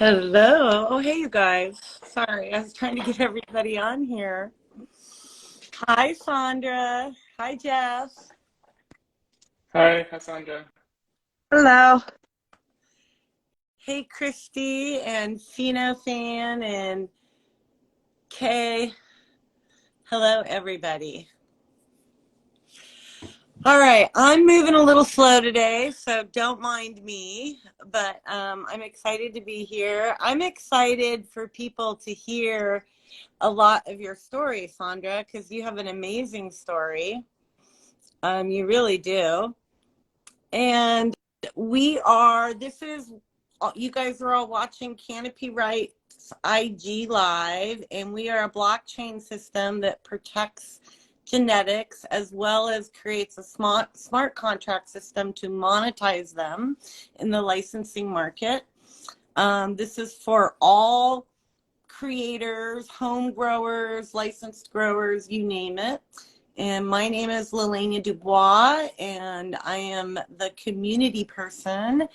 Hello. Oh, hey, you guys. Sorry, I was trying to get everybody on here. Hi, Sandra. Hi, Jeff. Hi, Cassandra. Hello. Hey, Christy and Fino Fan and Kay. Hello, everybody. All right, I'm moving a little slow today, so don't mind me, but I'm excited to be here. I'm excited for people to hear a lot of your story, Sandra, because you have an amazing story. You really do. And you guys are all watching Canopy Right's IG Live, and we are a blockchain system that protects genetics as well as creates a smart contract system to monetize them in the licensing market. This is for all creators, home growers, licensed growers, you name it. And my name is Lelania Dubois, and I am the community person.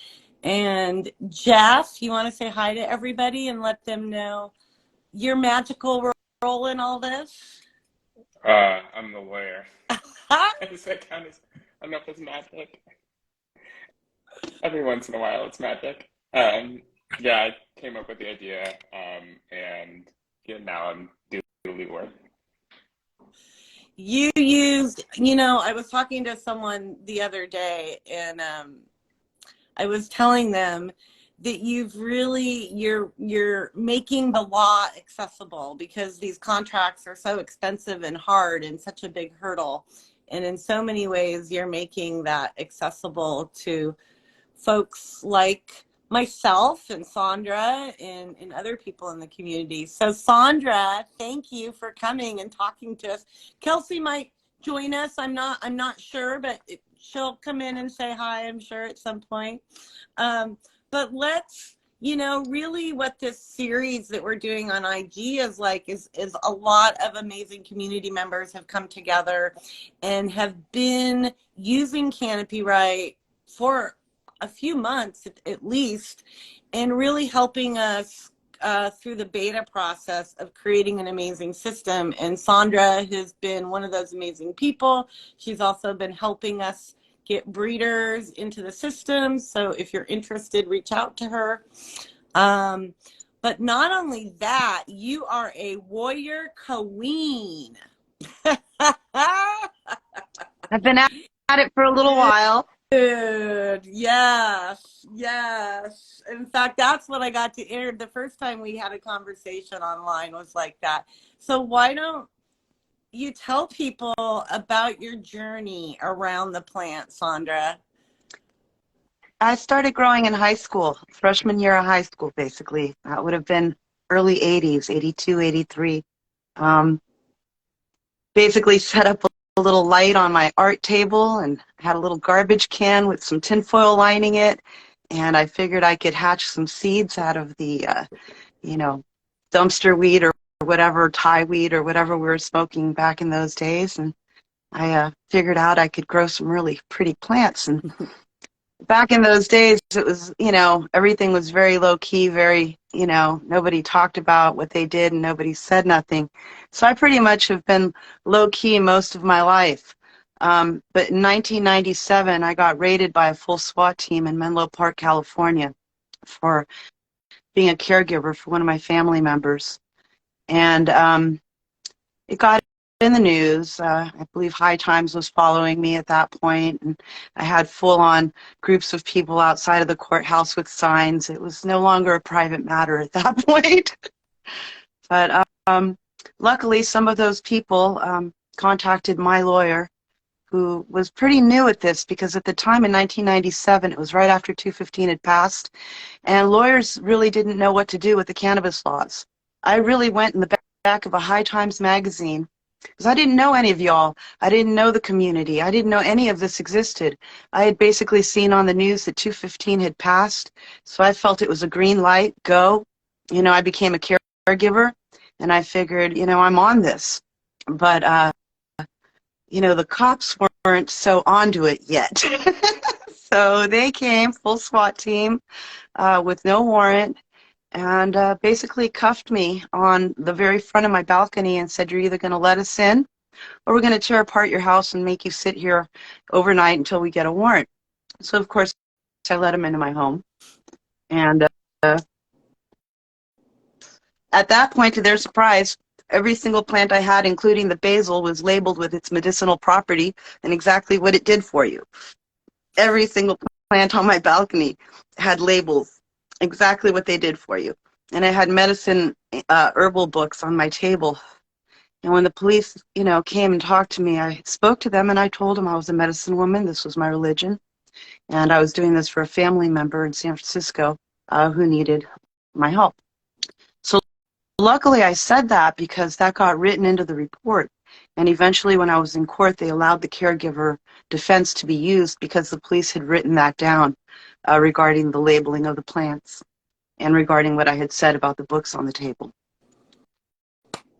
And Jeff, you want to say hi to everybody and let them know your magical role in all this? I'm the lawyer. Huh? Does that count as, I don't know if it's magic. Every once in a while it's magic. Yeah, I came up with the idea, and yeah, now I'm doing legal work. I was talking to someone the other day, and I was telling them that you're making the law accessible because these contracts are so expensive and hard and such a big hurdle. And in so many ways, you're making that accessible to folks like myself and Sandra and other people in the community. So Sandra, thank you for coming and talking to us. Kelsey might join us. I'm not sure, but she'll come in and say hi, I'm sure, at some point. But let's, really what this series that we're doing on IG is like is a lot of amazing community members have come together and have been using Canopy Right for a few months at least, and really helping us through the beta process of creating an amazing system. And Sandra has been one of those amazing people. She's also been helping us get breeders into the system. So if you're interested, reach out to her. But not only that, you are a warrior queen. I've been at it for a little while. Good. Yes. Yes. In fact, that's what I got to hear the first time we had a conversation online was like that. So why don't you tell people about your journey around the plant, Sandra? I started growing in high school, freshman year of high school, basically. That would have been early 80s, 82, 83. Um, Basically set up a little light on my art table and had a little garbage can with some tinfoil lining it. And I figured I could hatch some seeds out of the, you know, dumpster weed or whatever, Thai weed or whatever we were smoking back in those days. And I figured out I could grow some really pretty plants. And back in those days, it was, everything was very low key, very, nobody talked about what they did and nobody said nothing. So I pretty much have been low key most of my life. But in 1997, I got raided by a full SWAT team in Menlo Park, California for being a caregiver for one of my family members. And it got in the news. I believe High Times was following me at that point, and I had full-on groups of people outside of the courthouse with signs. It was no longer a private matter at that point. But luckily, some of those people contacted my lawyer, who was pretty new at this, because at the time in 1997, it was right after 215 had passed, and lawyers really didn't know what to do with the cannabis laws. I really went in the back of a High Times magazine because I didn't know any of y'all. I didn't know the community. I didn't know any of this existed. I had basically seen on the news that 215 had passed, so I felt it was a green light, go. I became a caregiver, and I figured, I'm on this. But, the cops weren't so onto it yet. So they came, full SWAT team, with no warrant, and basically cuffed me on the very front of my balcony and said, "You're either going to let us in or we're going to tear apart your house and make you sit here overnight until we get a warrant." So, of course, I let him into my home. And at that point, to their surprise, every single plant I had, including the basil, was labeled with its medicinal property and exactly what it did for you. Every single plant on my balcony had labels, exactly what they did for you. And I had medicine herbal books on my table. And when the police, came and talked to me, I spoke to them and I told them I was a medicine woman. This was my religion. And I was doing this for a family member in San Francisco who needed my help. So luckily I said that because that got written into the report. And eventually when I was in court, they allowed the caregiver defense to be used because the police had written that down regarding the labeling of the plants and regarding what I had said about the books on the table.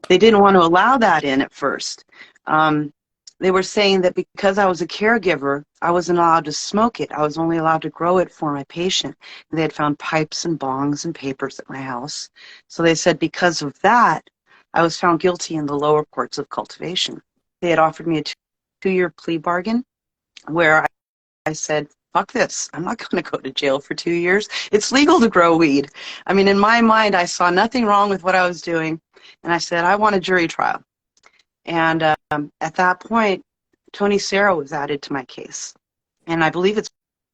They didn't want to allow that in at first. They were saying that because I was a caregiver, I wasn't allowed to smoke it. I was only allowed to grow it for my patient. And they had found pipes and bongs and papers at my house. So they said because of that, I was found guilty in the lower courts of cultivation. They had offered me a two-year plea bargain where I said, fuck this. I'm not going to go to jail for 2 years. It's legal to grow weed. I mean, in my mind, I saw nothing wrong with what I was doing. And I said, I want a jury trial. And at that point, Tony Serra was added to my case. And I believe it's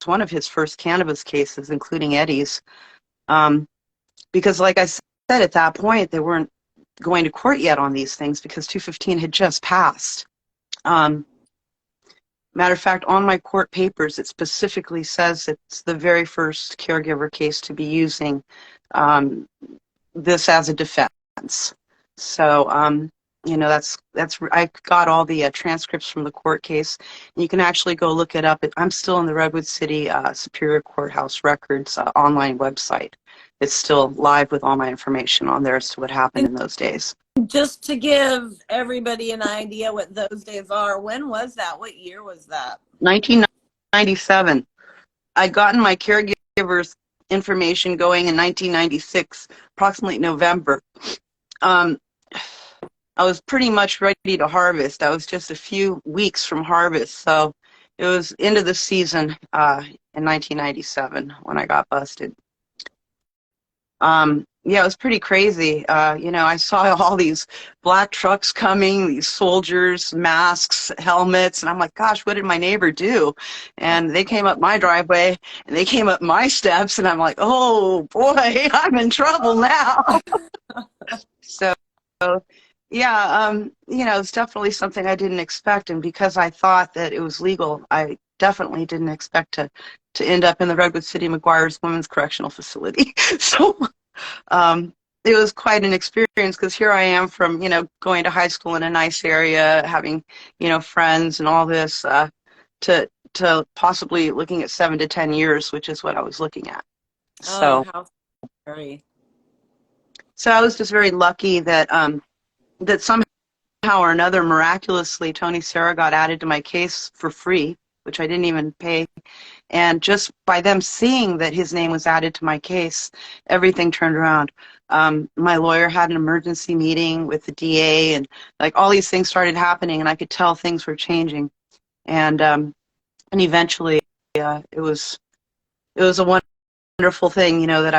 one of his first cannabis cases, including Eddie's. Because like I said, at that point, they weren't going to court yet on these things because 215 had just passed. Matter of fact, on my court papers, it specifically says it's the very first caregiver case to be using this as a defense. So, that's I got all the transcripts from the court case. And you can actually go look it up. I'm still in the Redwood City Superior Courthouse Records online website. It's still live with all my information on there as to what happened in those days. Just to give everybody an idea what those days are, when was that? What year was that? 1997. I'd gotten my caregiver's information going in 1996, approximately November. I was pretty much ready to harvest. I was just a few weeks from harvest, so it was into the season in 1997 when I got busted. Yeah, it was pretty crazy. I saw all these black trucks coming, these soldiers, masks, helmets, and I'm like, gosh, what did my neighbor do? And they came up my driveway, and they came up my steps, and I'm like, oh, boy, I'm in trouble now. So, yeah, it's definitely something I didn't expect, and because I thought that it was legal, I definitely didn't expect to end up in the Redwood City McGuire's Women's Correctional Facility. So it was quite an experience because here I am from, going to high school in a nice area, having, friends and all this, to possibly looking at 7 to 10 years, which is what I was looking at. So, how scary. So I was just very lucky that that somehow or another, miraculously, Tony Serra got added to my case for free, which I didn't even pay. And just by them seeing that his name was added to my case, everything turned around. My lawyer had an emergency meeting with the DA, and like all these things started happening, and I could tell things were changing. And eventually, it was a wonderful thing, that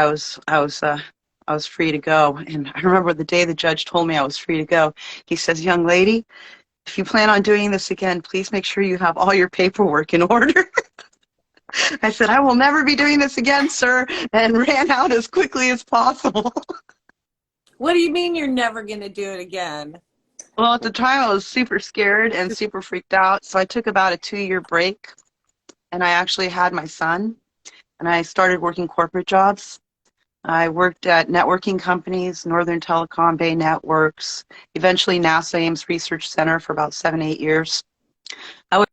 I was free to go. And I remember the day the judge told me I was free to go. He says, "Young lady, if you plan on doing this again, please make sure you have all your paperwork in order." I said, "I will never be doing this again, sir," and ran out as quickly as possible. What do you mean you're never going to do it again? Well, at the time, I was super scared and super freaked out, so I took about a 2-year break, and I actually had my son, and I started working corporate jobs. I worked at networking companies, Northern Telecom, Bay Networks, eventually NASA Ames Research Center for about 7, 8 years. I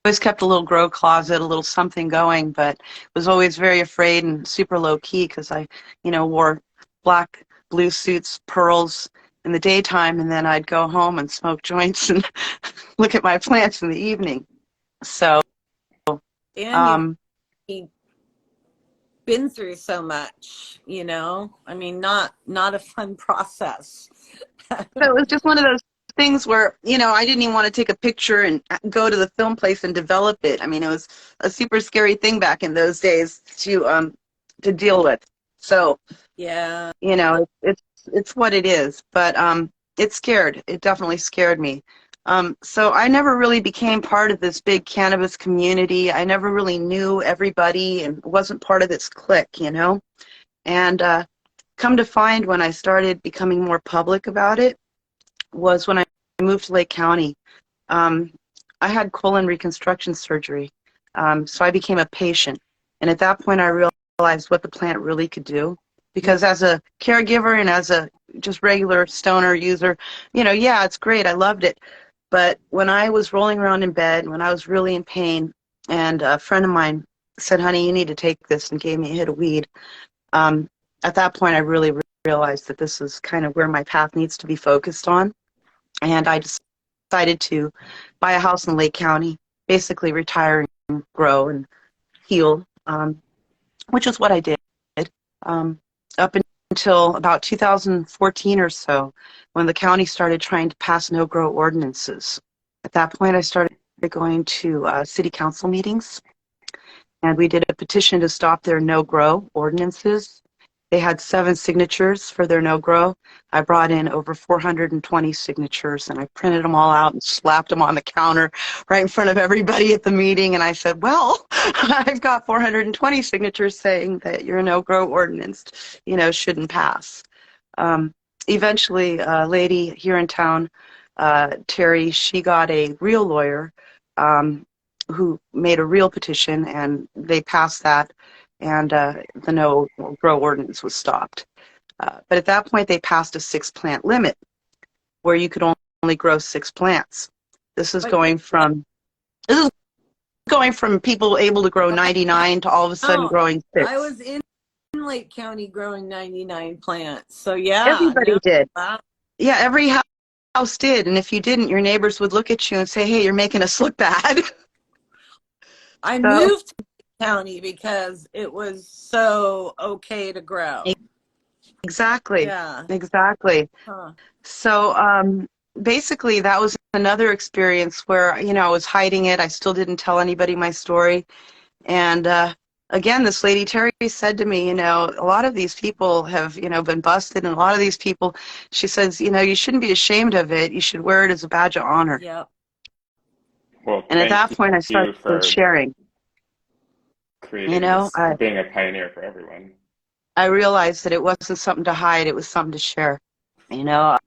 always kept a little grow closet, a little something going, but was always very afraid and super low key because I, wore black, blue suits, pearls in the daytime, and then I'd go home and smoke joints and look at my plants in the evening. So, And been through so much, you know? I mean, not a fun process. So it was just one of those things where, you know, I didn't even want to take a picture and go to the film place and develop it. I mean, it was a super scary thing back in those days to deal with. So, Yeah. you know, it's what it is. But it scared. It definitely scared me. So I never really became part of this big cannabis community. I never really knew everybody and wasn't part of this clique, you know. And come to find, when I started becoming more public about it, was when I moved to Lake County. Um, I had colon reconstruction surgery, so I became a patient. And at that point, I realized what the plant really could do. Because as a caregiver and as a just regular stoner user, you know, yeah, it's great. I loved it. But when I was rolling around in bed, when I was really in pain, and a friend of mine said, honey, you need to take this, and gave me a hit of weed, um, at that point, I really realized that this is kind of where my path needs to be focused on. And I decided to buy a house in Lake County, basically retire and grow and heal, which is what I did um, up until about 2014 or so, when the county started trying to pass no-grow ordinances. At that point, I started going to city council meetings, and we did a petition to stop their no-grow ordinances. They had 7 signatures for their no-grow. I brought in over 420 signatures, and I printed them all out and slapped them on the counter right in front of everybody at the meeting. And I said, well, I've got 420 signatures saying that your no-grow ordinance, you know, shouldn't pass. Eventually, a lady here in town, Terry, she got a real lawyer who made a real petition, and they passed that, and the no-grow ordinance was stopped. But at that point, they passed a 6-plant limit where you could only grow 6 plants. This is going from people able to grow 99 to all of a sudden growing 6. I was in Lake County growing 99 plants. So yeah, Everybody did. Wow. Yeah, every house did. And if you didn't, your neighbors would look at you and say, hey, you're making us look bad. I moved to county because it was so okay to grow. Exactly. Yeah. Exactly. Huh. So basically, that was another experience where, you know, I was hiding it. I still didn't tell anybody my story. And again, this lady, Terry, said to me, you know, a lot of these people have, you know, been busted. And a lot of these people, she says, you know, you shouldn't be ashamed of it. You should wear it as a badge of honor. Yep. Well, And at that point, I started sharing. Creating you know, being a pioneer for everyone. I realized that it wasn't something to hide. It was something to share, you know,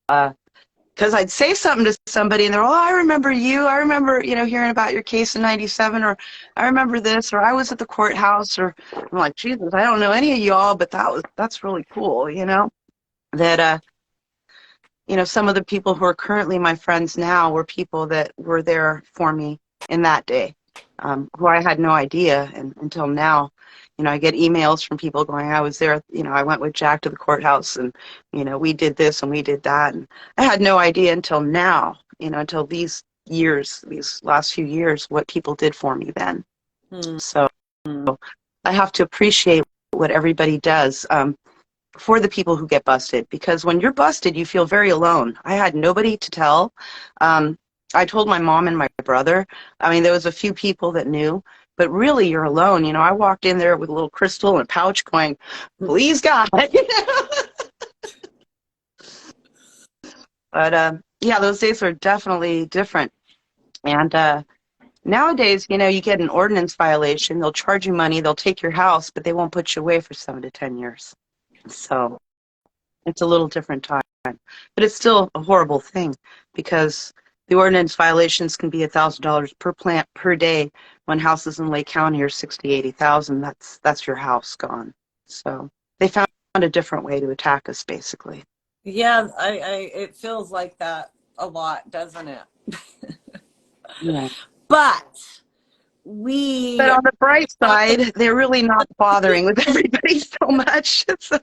because I'd say something to somebody and they're, oh, I remember you. I remember, you know, hearing about your case in 97, or I remember this, or I was at the courthouse, or I'm like, Jesus, I don't know any of y'all, but that's really cool, you know, that, you know, some of the people who are currently my friends now were people that were there for me in that day, who I had no idea until now. You know, I get emails from people going, I was there, you know, I went with Jack to the courthouse and, you know, we did this and we did that. And I had no idea until now, you know, until these last few years, what people did for me then. So I have to appreciate what everybody does for the people who get busted, because when you're busted, you feel very alone. I had nobody to tell. I told my mom and my brother. I mean, there was a few people that knew, but really you're alone. You know, I walked in there with a little crystal and a pouch going, please God. But yeah, those days are definitely different. And nowadays, you know, you get an ordinance violation, they'll charge you money, they'll take your house, but they won't put you away for 7 to 10 years. So it's a little different time. But it's still a horrible thing, because the ordinance violations can be $1,000 per plant per day, when houses in Lake County are 60, 80,000. That's your house gone. So they found a different way to attack us, basically. Yeah, it feels like that a lot, doesn't it? Yeah. But on the bright side, they're really not bothering with everybody so much. So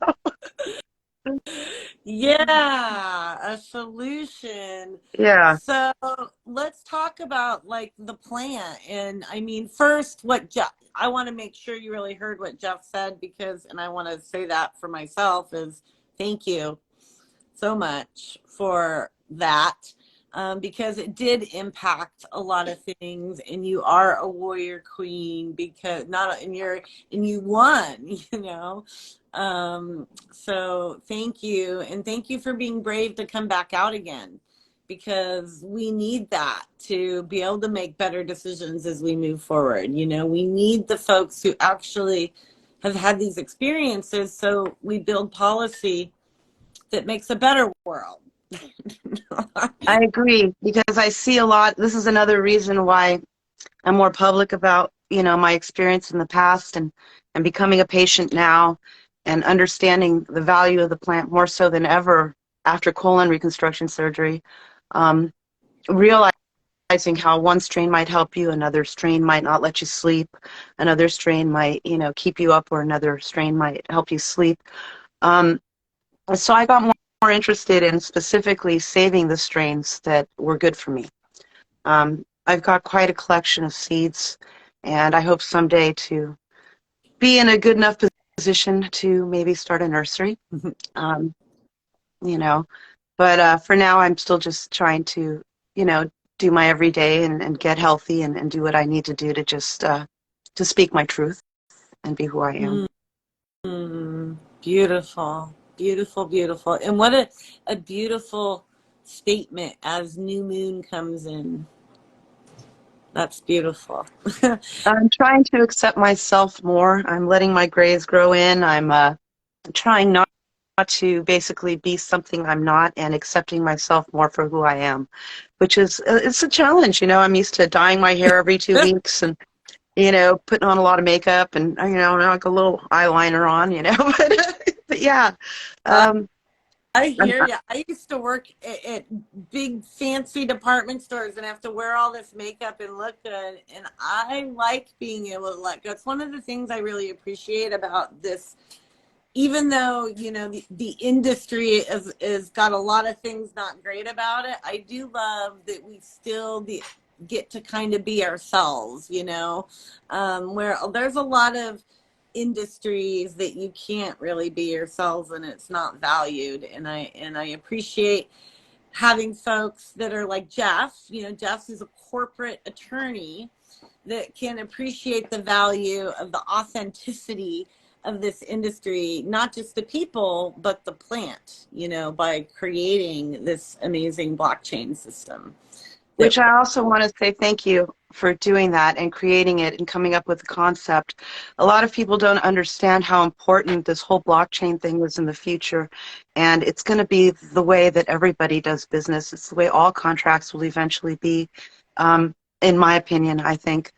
Yeah, a solution. Yeah. So let's talk about like the plant. And I mean, first, what Jeff, I want to make sure you really heard what Jeff said because, and I want to say that for myself is thank you so much for that, because it did impact a lot of things, and you are a warrior queen because not and you're and you won, you know. So thank you, and thank you for being brave to come back out again because we need that to be able to make better decisions as we move forward. You know, we need the folks who actually have had these experiences so we build policy that makes a better world. I agree because I see a lot. This is another reason why I'm more public about, my experience in the past and becoming a patient now and understanding the value of the plant more so than ever after colon reconstruction surgery. Um, Realizing how one strain might help you, another strain might not let you sleep, another strain might, keep you up, or another strain might help you sleep. Um, so I got more interested in specifically saving the strains that were good for me. I've got quite a collection of seeds, and I hope someday to be in a good enough position to maybe start a nursery. Um, you know, but for now, I'm still just trying to, do my everyday and get healthy and do what I need to do to just to speak my truth and be who I am. Mm, beautiful, beautiful, beautiful. And what a beautiful statement as new moon comes in. That's beautiful. I'm trying to accept myself more. I'm letting my grays grow in. I'm trying not to basically be something I'm not and accepting myself more for who I am, which is it's a challenge. I'm used to dyeing my hair every 2 weeks and putting on a lot of makeup and like a little eyeliner on, but yeah, Uh, um, I I'm, hear you. I used to work at big fancy department stores and have to wear all this makeup and look good. And I like being able to let go. It's one of the things I really appreciate about this, even though the industry is got a lot of things not great about it. I do love that we still get to kind of be ourselves, where there's a lot of industries that you can't really be yourselves and it's not valued, and I appreciate having folks that are like Jeff. Jeff is a corporate attorney that can appreciate the value of the authenticity of this industry, not just the people, but the plant, by creating this amazing blockchain system. That, which I also want to say thank you for doing that and creating it and coming up with the concept. A lot of people don't understand how important this whole blockchain thing is in the future, and it's going to be the way that everybody does business. It's the way all contracts will eventually be. In my opinion, I think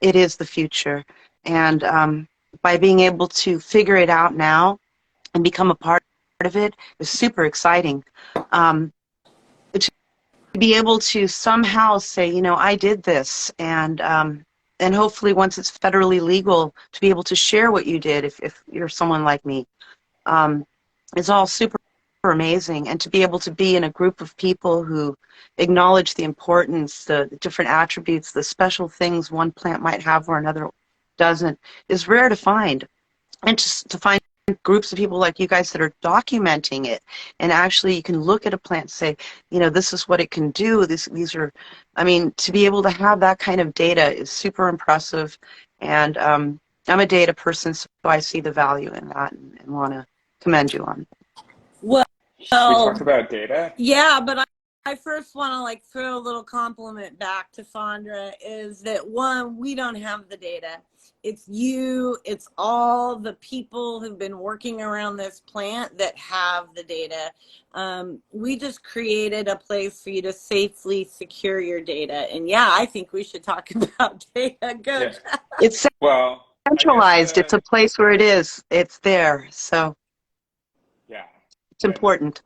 it is the future, and by being able to figure it out now and become a part of it is super exciting. Um, be able to somehow say, I did this, and hopefully once it's federally legal, to be able to share what you did if you're someone like me, um, is all super amazing. And to be able to be in a group of people who acknowledge the importance, the different attributes, the special things one plant might have or another doesn't, is rare to find. And just to find groups of people like you guys that are documenting it, and actually you can look at a plant and say, this is what it can do. These are, I mean, to be able to have that kind of data is super impressive. And I'm a data person, so I see the value in that and want to commend you on it. Should we talk well, about data? yeah, but I first want to like throw a little compliment back to Sandra is that one, we don't have the data. It's you, it's all the people who've been working around this plant that have the data. We just created a place for you to safely secure your data. And yeah, I think we should talk about data. Go, Yeah. Jeff. It's Well, I guess centralized. It's a place where it is. It's there. So yeah. it's And important.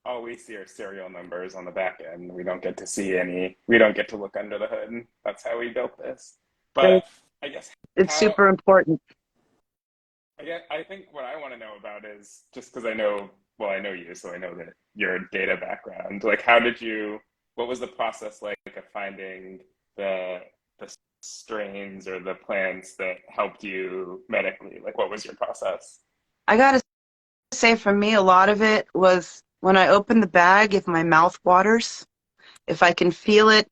all we see are serial numbers on the back end. We don't get to see any, we don't get to look under the hood. And that's how we built this. But I guess It's how super important. I think what I want to know about is just because I know, well, I know you, so I know that your data background. Like, what was the process like of finding the strains or the plants that helped you medically? Like, what was your process? I gotta say, for me, a lot of it was when I open the bag, if my mouth waters, if I can feel it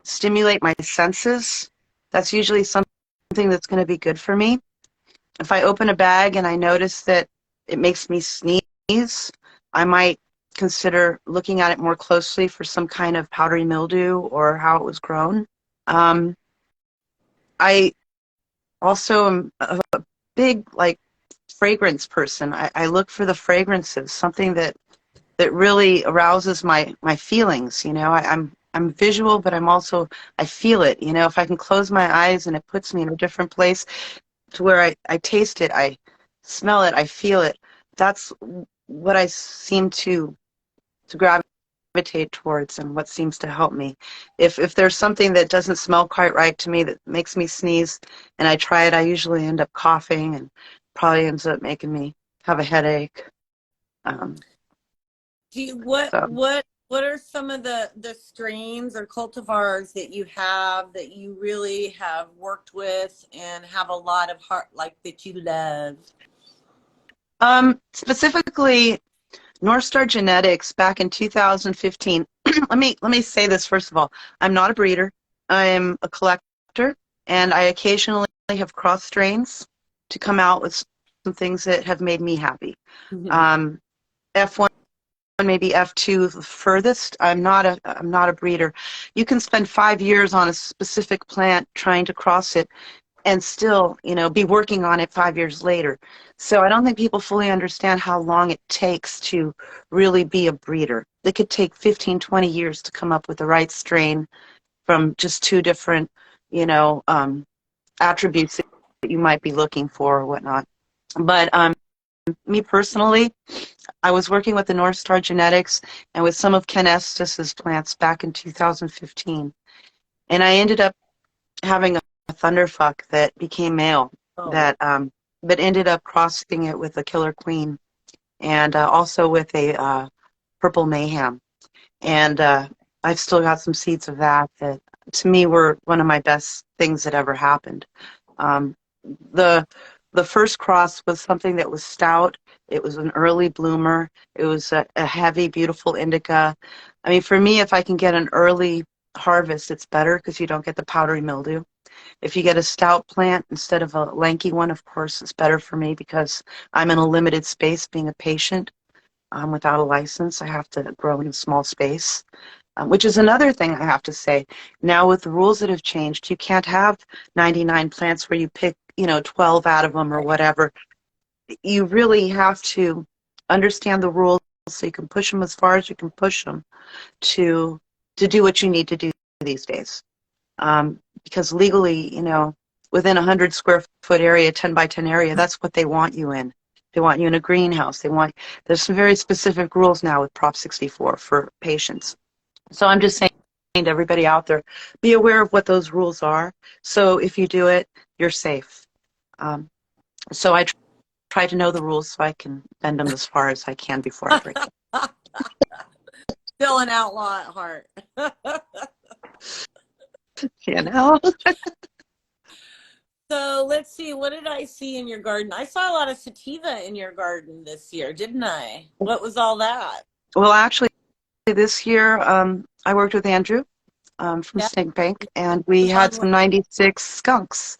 stimulate my senses, that's usually something that's going to be good for me. If I open a bag and I notice that it makes me sneeze, I might consider looking at it more closely for some kind of powdery mildew or how it was grown. Um, I also am a big fragrance person. I look for the fragrances, something that really arouses my feelings. I'm visual, but I feel it. If I can close my eyes and it puts me in a different place to where I taste it, I smell it, I feel it. That's what I seem to gravitate towards and what seems to help me. If there's something that doesn't smell quite right to me that makes me sneeze and I try it, I usually end up coughing and probably ends up making me have a headache. Um, Do you, so. what are some of the strains or cultivars that you have that you really have worked with and have a lot of heart, like that you love? Specifically, North Star Genetics back in 2015. Let me say this first of all. I'm not a breeder. I am a collector, and I occasionally have cross strains to come out with some things that have made me happy. Mhm. Um, F1, maybe F2 the furthest. I'm not a breeder. You can spend 5 years on a specific plant trying to cross it and still, be working on it 5 years later. So I don't think people fully understand how long it takes to really be a breeder. It could take 15, 20 years to come up with the right strain from just two different, you know, um, attributes that you might be looking for or whatnot. But me personally, I was working with the North Star Genetics and with some of Ken Estes's plants back in 2015. And I ended up having a thunderfuck that became male Oh, that but ended up crossing it with a killer queen and also with a purple mayhem. And I've still got some seeds of that to me were one of my best things that ever happened. Um, the the first cross was something that was stout. It was an early bloomer. It was a heavy, beautiful indica. I mean, for me, if I can get an early harvest, it's better because you don't get the powdery mildew. If you get a stout plant instead of a lanky one, of course, it's better for me because I'm in a limited space being a patient without a license. I have to grow in a small space, which is another thing I have to say. Now, with the rules that have changed, you can't have 99 plants where you pick, 12 out of them or right. whatever. You really have to understand the rules so you can push them as far as you can push them to do what you need to do these days because legally, within 100 square foot area, 10 by 10 area, that's what they want you in. They want you in a greenhouse. There's some very specific rules now with Prop 64 for patients. So I'm just saying to everybody out there, be aware of what those rules are. So if you do it, you're safe. Um, so I try to know the rules so I can bend them as far as I can before I break them. Still an outlaw at heart. You know? So let's see, what did I see in your garden? I saw a lot of sativa in your garden this year, didn't I? What was all that? Well, actually, this year I worked with Andrew from Yeah, Snake Bank, and I we was had on with some 96 skunks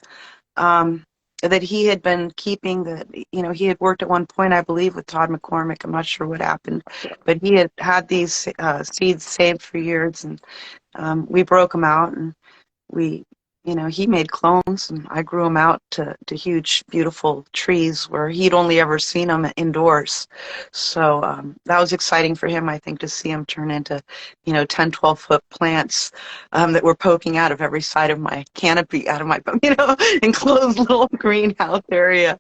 that he had been keeping. That he had worked at one point, I believe, with Todd McCormick. I'm not sure what happened, but he had these seeds saved for years, and we broke them out, and we he made clones and I grew them out to huge beautiful trees where he'd only ever seen them indoors. So that was exciting for him, I think, to see them turn into 10, 12 foot plants that were poking out of every side of my canopy, out of my enclosed little greenhouse area.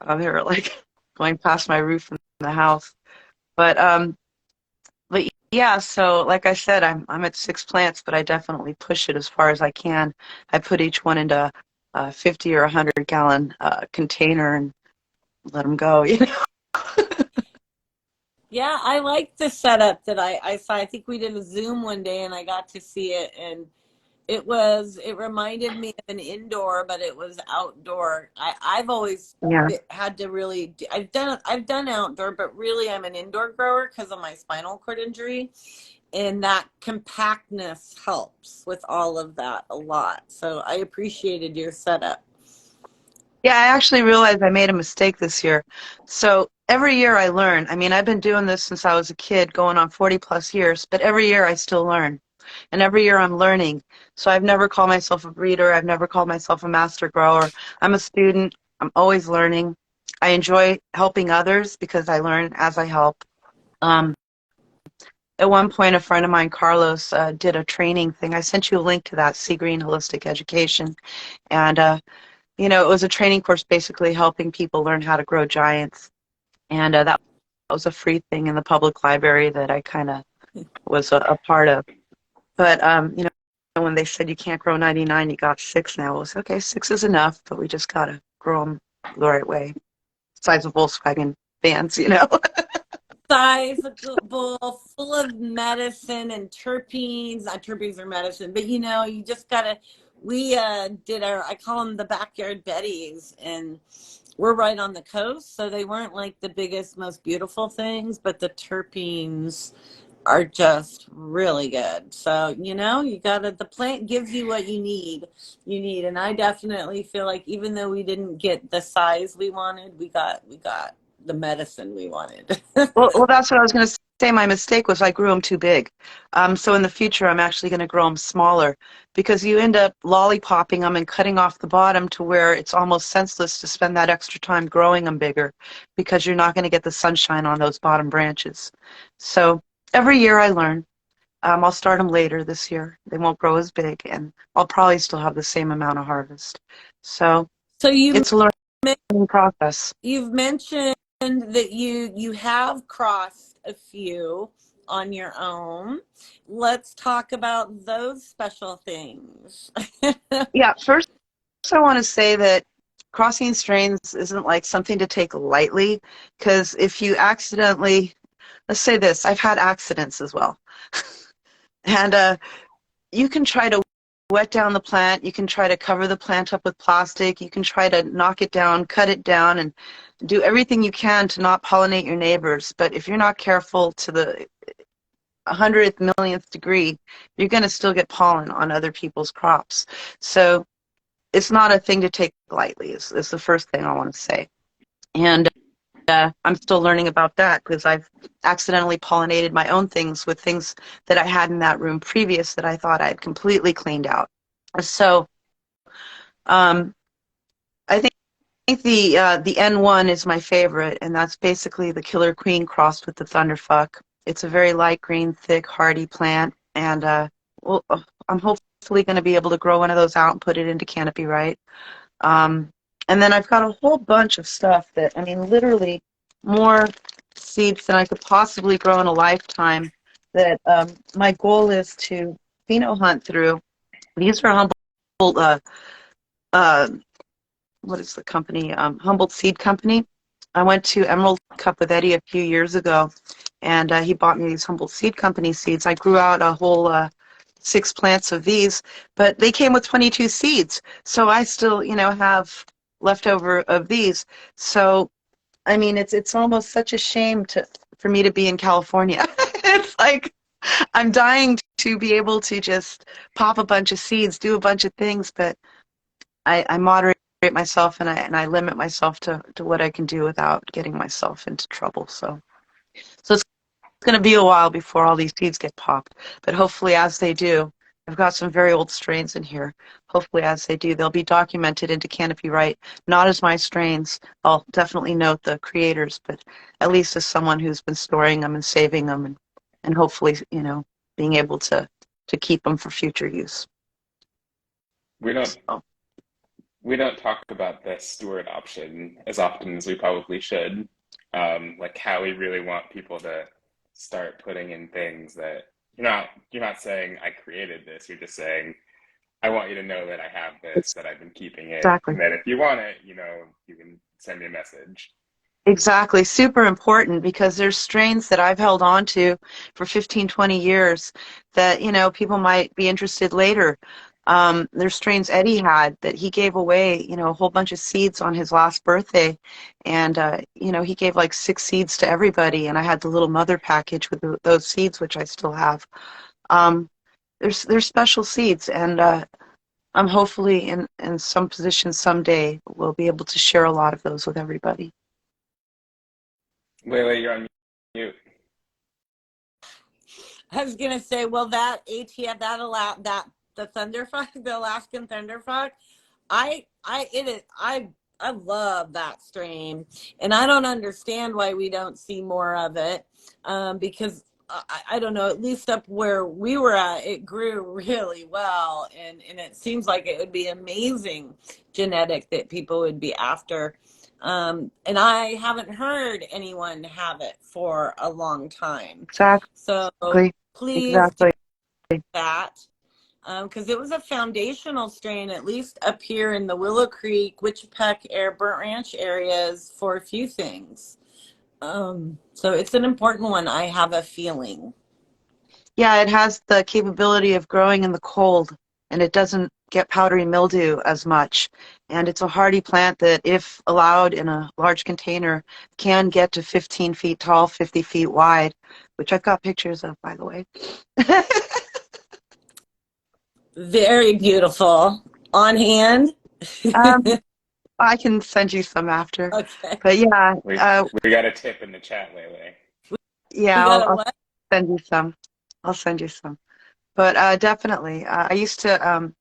They were like going past my roof in the house. But yeah, so like I said, I'm at 6 plants, but I definitely push it as far as I can. I put each one into a 50 or 100 gallon container, and let them go, you know. Yeah, I like the setup that I saw. I think we did a Zoom one day and I got to see it, and it reminded me of an indoor, but it was outdoor. I've always Yeah. had to really, I've done outdoor, but really I'm an indoor grower because of my spinal cord injury. And that compactness helps with all of that a lot. So I appreciated your setup. Yeah, I actually realized I made a mistake this year. So every year I learn. I mean, I've been doing this since I was a kid, going on 40 plus years, but every year I still learn. And every year I'm learning. So I've never called myself a breeder. I've never called myself a master grower. I'm a student. I'm always learning. I enjoy helping others because I learn as I help. Um, at one point, a friend of mine, Carlos, did a training thing. I sent you a link to that, Sea Green Holistic Education. And it was a training course basically helping people learn how to grow giants. And that was a free thing in the public library that I kind of was a part of. But, when they said you can't grow 99, you got 6 now. It was, okay, 6 is enough, but we just got to grow them the right way. Size of Volkswagen vans. Sizable, full of medicine and terpenes. Not terpenes are medicine, but you just gotta. We did I call them the backyard Betties, and we're right on the coast, so they weren't like the biggest, most beautiful things, but the terpenes are just really good. So, the plant gives you what you need. And I definitely feel like even though we didn't get the size we wanted, we got the medicine we wanted. Well, that's what I was going to say. My mistake was I grew them too big. So in the future, I'm actually going to grow them smaller because you end up lollipopping them and cutting off the bottom to where it's almost senseless to spend that extra time growing them bigger because you're not going to get the sunshine on those bottom branches. So every year I learn. I'll start them later this year. They won't grow as big, and I'll probably still have the same amount of harvest. So So it's a learning process. you've mentioned that you have crossed a few on your own. Let's talk about those special things. Yeah, first I want to say that crossing strains isn't like something to take lightly because if you accidentally, let's say this, I've had accidents as well. And you can try to wet down the plant, you can try to cover the plant up with plastic, you can try to knock it down, cut it down, and do everything you can to not pollinate your neighbors. But if you're not careful to the 100th millionth degree, you're going to still get pollen on other people's crops. So it's not a thing to take lightly, is the first thing I want to say. And I'm still learning about that because I've accidentally pollinated my own things with things that I had in that room previous that I thought I had completely cleaned out. So um, I think the N1 is my favorite, and that's basically the Killer Queen crossed with the Thunderfuck. It's a very light green, thick, hardy plant, and well, I'm hopefully going to be able to grow one of those out and put it into Canopy Right. Um, and then I've got a whole bunch of stuff that, I mean, literally more seeds than I could possibly grow in a lifetime that my goal is to pheno hunt through. These are Humboldt, uh, what is the company? Humboldt Seed Company. I went to Emerald Cup with Eddie a few years ago, and he bought me these Humboldt Seed Company seeds. I grew out a whole 6 plants of these, but they came with 22 seeds. So I still, have leftover of these. So, I mean, it's almost such a shame for me to be in California. It's like I'm dying to be able to just pop a bunch of seeds, do a bunch of things, but I moderate myself and I limit myself to what I can do without getting myself into trouble. So it's going to be a while before all these seeds get popped, but hopefully as they do, I've got some very old strains in here. Hopefully as they do, they'll be documented into Canopy Right, not as my strains. I'll definitely note the creators, but at least as someone who's been storing them and saving them and hopefully, being able to keep them for future use. We don't So, we don't talk about the steward option as often as we probably should. Like how we really want people to start putting in things that you're not saying I created this. You're just saying I want you to know that I have this, it's that I've been keeping it, exactly. and that if you want it, you can send me a message. Exactly. Super important because there's strains that I've held on to for 15, 20 years that, people might be interested later. There's strains Eddie had that he gave away, a whole bunch of seeds on his last birthday. And, he gave like 6 seeds to everybody. And I had the little mother package with those seeds, which I still have. Um, there's special seeds. And I'm hopefully in some position someday we'll be able to share a lot of those with everybody. Wait, you're on mute. I was gonna say, well, that ATF that the thunderfuck, the Alaskan thunderfuck, I love that strain, and I don't understand why we don't see more of it, because I don't know, at least up where we were at, it grew really well, and it seems like it would be amazing genetic that people would be after. And I haven't heard anyone have it for a long time. So Exactly. please do Exactly. that, because it was a foundational strain, at least up here in the Willow Creek, Wichipec, Burnt Ranch areas for a few things. So it's an important one, I have a feeling. Yeah, it has the capability of growing in the cold, and it doesn't get powdery mildew as much. And it's a hardy plant that, if allowed in a large container, can get to 15 feet tall, 50 feet wide, which I've got pictures of, by the way. Very beautiful. On hand. um, I can send you some after. Okay. But yeah, We got a tip in the chat, Lele. We yeah, got a I'll what? send you some. I'll send you some. But definitely, I used to.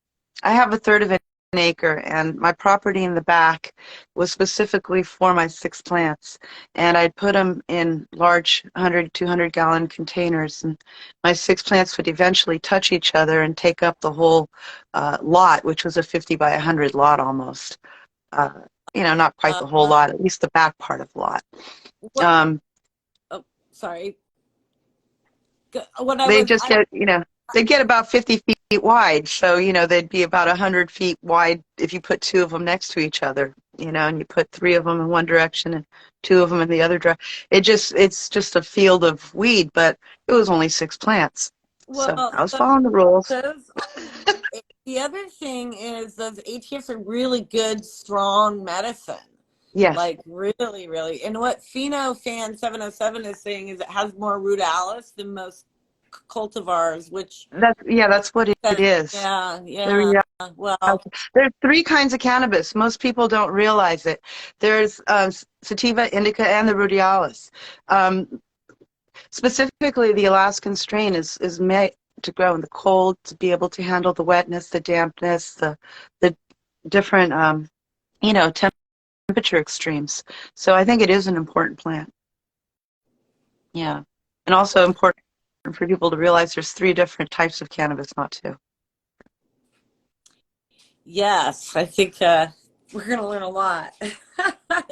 I have a third of an acre, and my property in the back was specifically for my 6 plants. And I'd put them in large 100, 200-gallon containers, and my 6 plants would eventually touch each other and take up the whole lot, which was a 50 by 100 lot almost. Uh, not quite the whole Uh, lot, at least the back part of the lot. what? Um, Oh, sorry. What I they was, just get, they get about 50 feet wide. So, they'd be about 100 feet wide if you put two of them next to each other, and you put three of them in one direction and two of them in the other direction. It's just a field of weed, but it was only 6 plants. So well, I was following the rules. those, the other thing is those ATFs are really good, strong medicine. Yes. Like really, really. And what Pheno Fan 707 is saying is it has more rutalis than most cultivars, which That's what it is. yeah, The yeah. Well, There's 3 kinds of cannabis. Most people don't realize it. There's sativa, indica, and the rudiolis. Um, Specifically, the Alaskan strain is made to grow in the cold, to be able to handle the wetness, the dampness, the different temperature extremes. So I think it is an important plant. Yeah, and also important for people to realize there's 3 different types of cannabis, not 2. yes, I think we're going to learn a lot.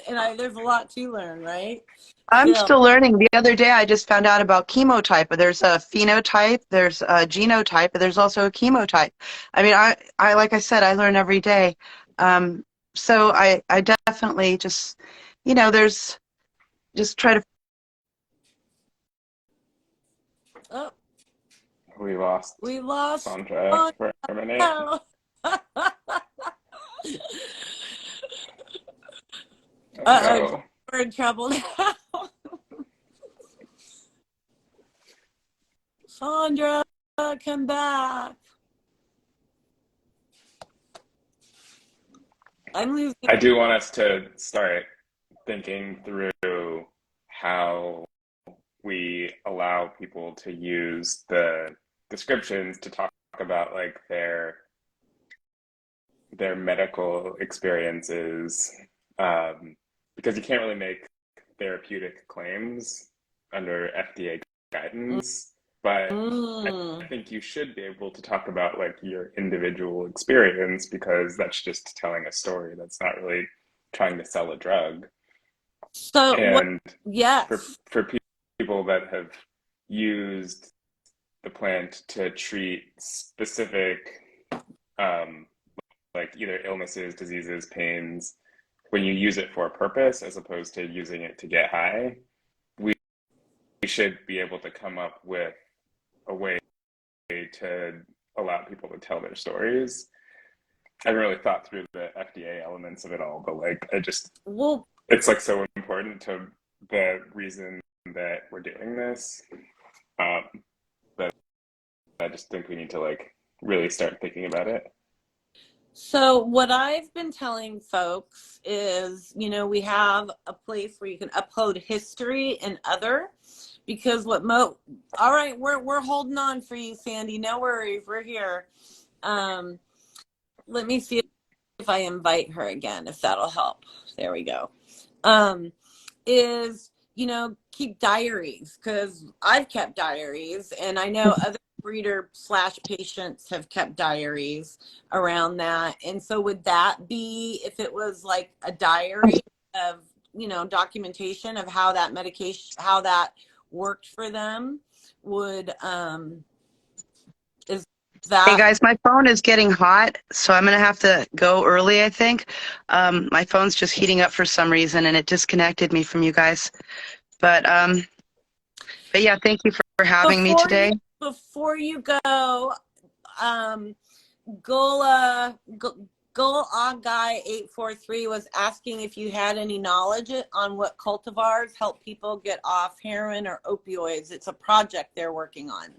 And there's a lot to learn, right? I'm Still. still learning. The other day, I just found out about chemotype. There's a phenotype, there's a genotype, but there's also a chemotype. I mean, I like I said, I learn every day. So I definitely just, there's just try to. Oh, We lost we lost. Sandra Oh, for a minute. no. Uh-oh, No. we're in trouble now. Sandra, come back. I'm losing. I do want us to start thinking through how we allow people to use the descriptions to talk about like their medical experiences, because you can't really make therapeutic claims under FDA guidance, but I Mm. think you should be able to talk about like your individual experience because that's just telling a story. That's not really trying to sell a drug. So what? And Yes. for people that have used the plant to treat specific, um, like either illnesses, diseases, pains, when you use it for a purpose as opposed to using it to get high, we should be able to come up with a way to allow people to tell their stories. I haven't really thought through the FDA elements of it all, but like Well, it's like so important to the reason that we're doing this. That I just think we need to like really start thinking about it. so what I've been telling folks is, we have a place where you can upload history and other, because all right, we're holding on for you, Sandy. No worries, we're here. Let me see if I invite her again, if that'll help. There we go. Is, keep diaries, because I've kept diaries, and I know other breeder/patients have kept diaries around that. And so would that be, if it was like a diary of, documentation of how that medication, how that worked for them, would, is Hey that guys, my phone is getting hot, so I'm gonna have to go early, I think. My phone's just heating up for some reason, and it disconnected me from you guys. But yeah, thank you for having me before today. you go, Gola Guy 843 was asking if you had any knowledge on what cultivars help people get off heroin or opioids. It's a project they're working on.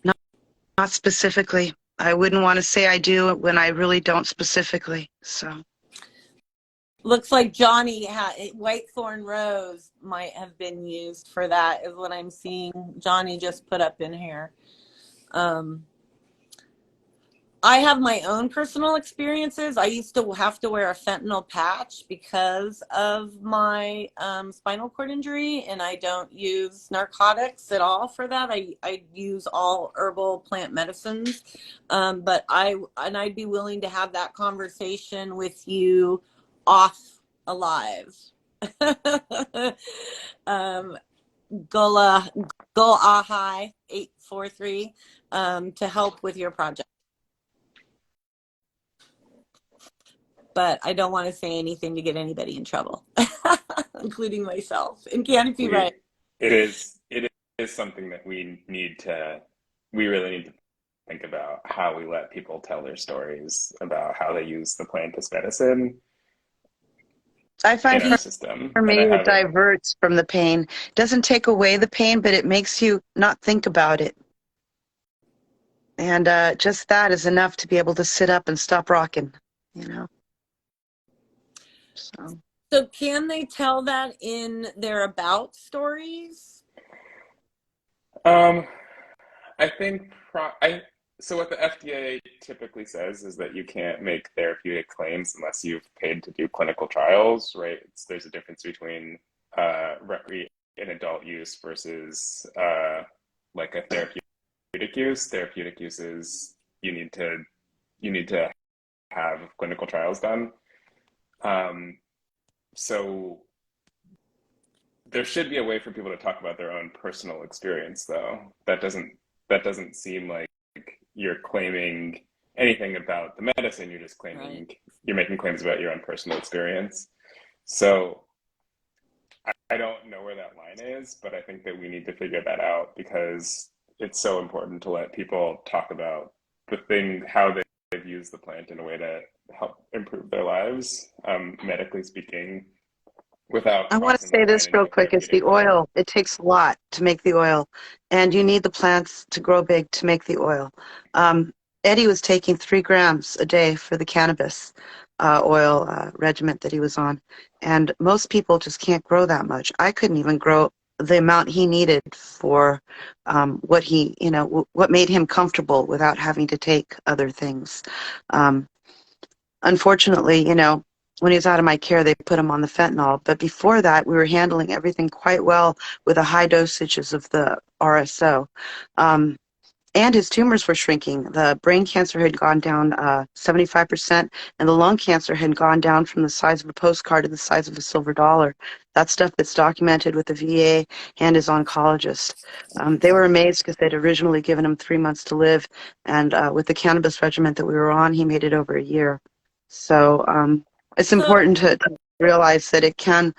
Not specifically. I wouldn't want to say I do when I really don't specifically. So Looks like Johnny Whitethorn Rose might have been used for that, is what I'm seeing. Johnny just put up in here. I have my own personal experiences. I used to have to wear a fentanyl patch because of my spinal cord injury, and I don't use narcotics at all for that. I use all herbal plant medicines, but I'd be willing to have that conversation with you off alive. Gola Ahai 843 to help with your project. But I don't want to say anything to get anybody in trouble, including myself. And Canopy, right? It is something that we really need to think about how we let people tell their stories about how they use the plant as medicine I find in our system. for And me, I it haven't, diverts from the pain. It doesn't take away the pain, but it makes you not think about it. And just that is enough to be able to sit up and stop rocking, you know. So can they tell that in their about stories? I think so what the FDA typically says is that you can't make therapeutic claims unless you've paid to do clinical trials, right? There's a difference between and adult use versus like a therapeutic use. Therapeutic use is you need to have clinical trials done. So there should be a way for people to talk about their own personal experience, though. That doesn't seem like you're claiming anything about the medicine. You're just claiming you're making claims about your own personal experience. So I don't know where that line is, but I think that we need to figure that out because it's so important to let people talk about how they've used the plant in a way to help improve their lives, medically speaking, without I want to crossing say that line this into real a quick. It's the therapeutic thing. oil. It takes a lot to make the oil, and you need the plants to grow big to make the oil. Eddie was taking 3 grams a day for the cannabis oil regiment that he was on, and most people just can't grow that much. I couldn't even grow the amount he needed for what he, what made him comfortable without having to take other things. Unfortunately, when he was out of my care, they put him on the fentanyl. But before that, we were handling everything quite well with the high dosages of the RSO. And his tumors were shrinking. The brain cancer had gone down 75%, and the lung cancer had gone down from the size of a postcard to the size of a silver dollar. That stuff that's documented with the VA and his oncologist. They were amazed because they'd originally given him 3 months to live, and with the cannabis regimen that we were on, he made it over a year. So it's So, important to realize that it can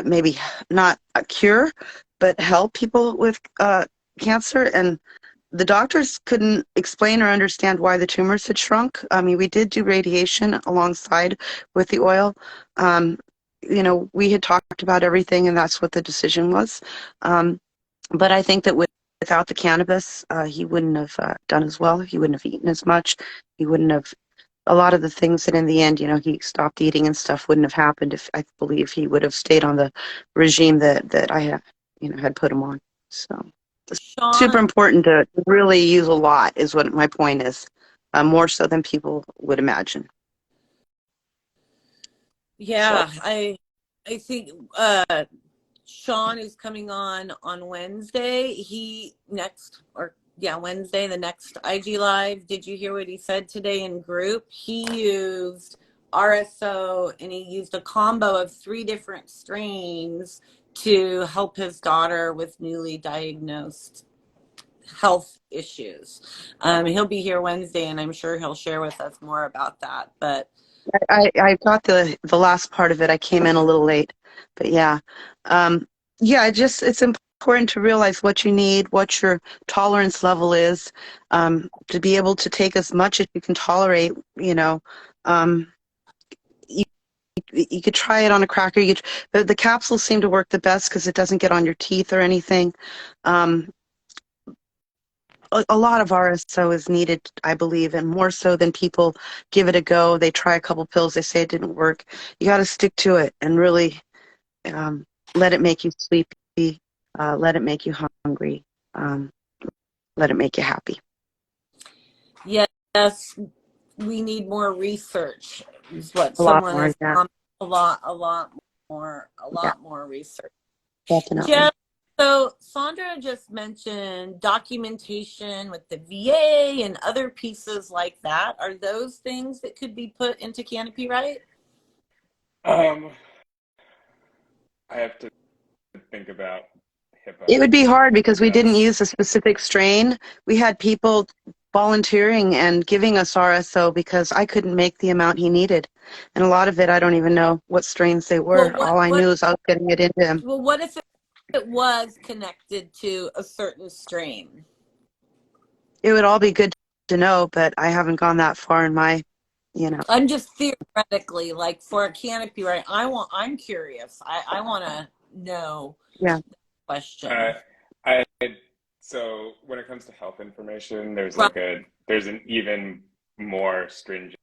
maybe not a cure, but help people with cancer. And the doctors couldn't explain or understand why the tumors had shrunk. I mean, we did do radiation alongside with the oil. Um, we had talked about everything, and that's what the decision was. But I think that without the cannabis, he wouldn't have done as well. He wouldn't have eaten as much. He wouldn't have, a lot of the things that in the end, he stopped eating and stuff wouldn't have happened if I believe he would have stayed on the regime that I had put him on. So super Sean, important to really use a lot is what my point is, more so than people would imagine. So yeah, I think Sean is coming on Wednesday. Wednesday, the next IG Live. Did you hear what he said today in group? He used RSO and he used a combo of 3 different strains to help his daughter with newly diagnosed health issues. He'll be here Wednesday, and I'm sure he'll share with us more about that. But I got the last part of it. I came in a little late, but yeah. It's important to realize what you need, what your tolerance level is, to be able to take as much as you can tolerate. Um, you, you could try it on a cracker. The capsules seem to work the best because it doesn't get on your teeth or anything. A lot of RSO is needed, I believe, and more so than people give it a go. They try a couple pills, they say it didn't work. You got to stick to it and really let it make you sleepy, let it make you hungry, um, let it make you happy. yes, we need more research, is what A lot someone more, has yeah, commented. A yeah, lot more research. definitely. Jeff, so Sandra just mentioned documentation with the VA and other pieces like that. Are those things that could be put into Canopy, right? I have to think about It HIPAA would be hard because we didn't because use a specific strain. We had people volunteering and giving us RSO because I couldn't make the amount he needed. And a lot of it, I don't even know what strains they Well, were. All I knew is I was getting it into him. what if it was connected to a certain strain? It would all be good to know, but I haven't gone that far in my. I'm just theoretically, like for a Canopy, right? I'm curious. I want to know Yeah. the question. uh, I so when it comes to health information, Right. there's an even more stringent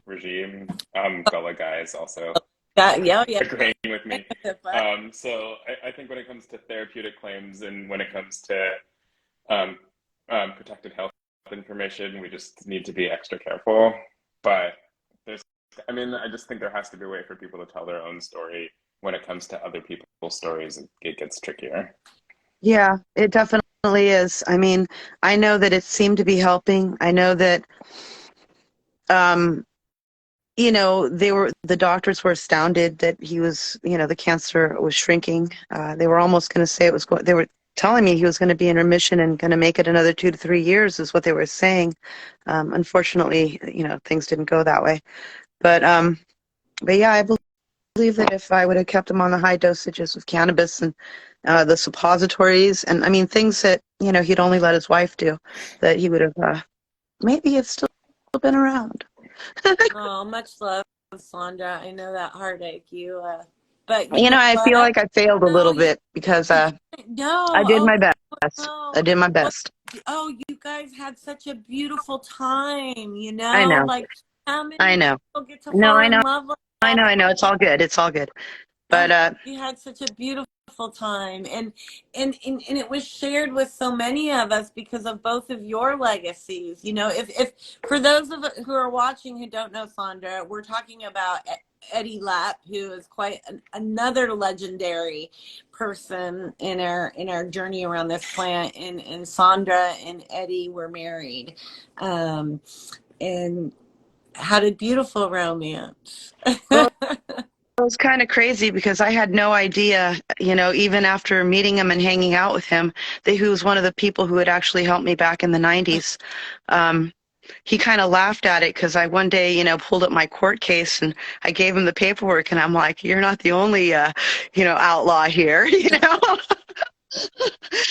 regime. Gullah guy is also Yeah. agreeing with me. But So I think when it comes to therapeutic claims and when it comes to um, protected health information, we just need to be extra careful. But I just think there has to be a way for people to tell their own story. When it comes to other people's stories, it gets trickier. Yeah, it definitely is. I mean, I know that it seemed to be helping. I know that, um, the doctors were astounded that he was, the cancer was shrinking. They were almost going to say they were telling me he was going to be in remission and going to make it another 2 to 3 years is what they were saying. Unfortunately, things didn't go that way. But yeah, I believe that if I would have kept him on the high dosages of cannabis and the suppositories, and I mean, things that, he'd only let his wife do, that he would have, maybe it's still been around. oh, much love, Sandra. I know that heartache. But you know I feel what? like I failed a No, little bit because you didn't. I No. did Oh my best. I no. did my Well, best. oh, you guys had such a beautiful time. I know. Like how I many know. people get to No, fall I in know. love like I know. that? I know. It's all good. It's all good. But Oh, you had such a beautiful time, and it was shared with so many of us because of both of your legacies. If for those of who are watching who don't know Sandra, we're talking about Eddie Lepp, who is quite another legendary person in our journey around this planet. And Sandra and Eddie were married, and had a beautiful romance. well, was kind of crazy because I had no idea, even after meeting him and hanging out with him, that he was one of the people who had actually helped me back in the 90s. Um, he kind of laughed at it because I one day, pulled up my court case and I gave him the paperwork and I'm like, you're not the only, outlaw here,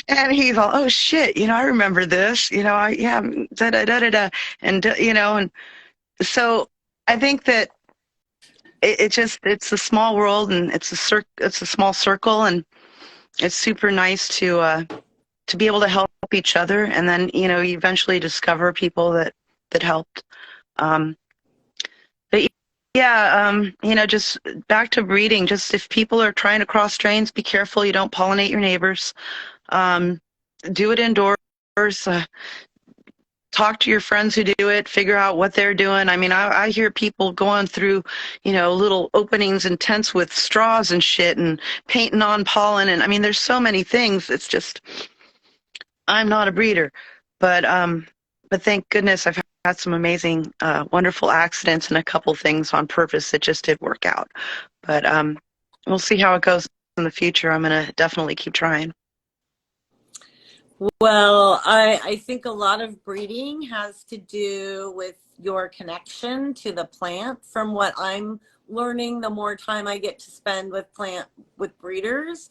And he's all, oh shit, I remember this, yeah, da da da da da, and and so I think that it's a small world and it's a small circle, and it's super nice to be able to help each other, and then you eventually discover people that helped. Um, but yeah, just back to breeding. Just if people are trying to cross strains, be careful you don't pollinate your neighbors. Um, do it indoors. Talk to your friends who do it, figure out what they're doing. I mean, I hear people going through, little openings in tents with straws and shit and painting on pollen. And I mean, there's so many things. It's just, I'm not a breeder, but thank goodness I've had some amazing, wonderful accidents and a couple things on purpose that just did work out. But we'll see how it goes in the future. I'm going to definitely keep trying. Well, I think a lot of breeding has to do with your connection to the plant. From what I'm learning, the more time I get to spend with breeders,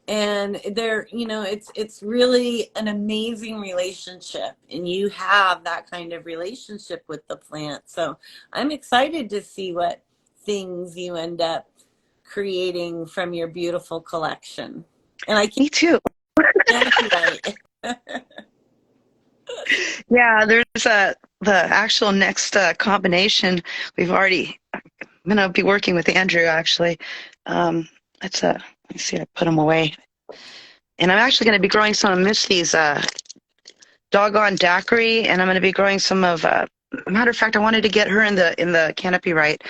and it's really an amazing relationship, and you have that kind of relationship with the plant. So I'm excited to see what things you end up creating from your beautiful collection. And I Me too. can't wait. Yeah, there's the actual next combination. I'm going to be working with Andrew actually. Let me see, I put them away. And I'm actually going to be growing some of Misty's doggone daiquiri, and I'm going to be growing some of, matter of fact, I wanted to get her in the canopy right.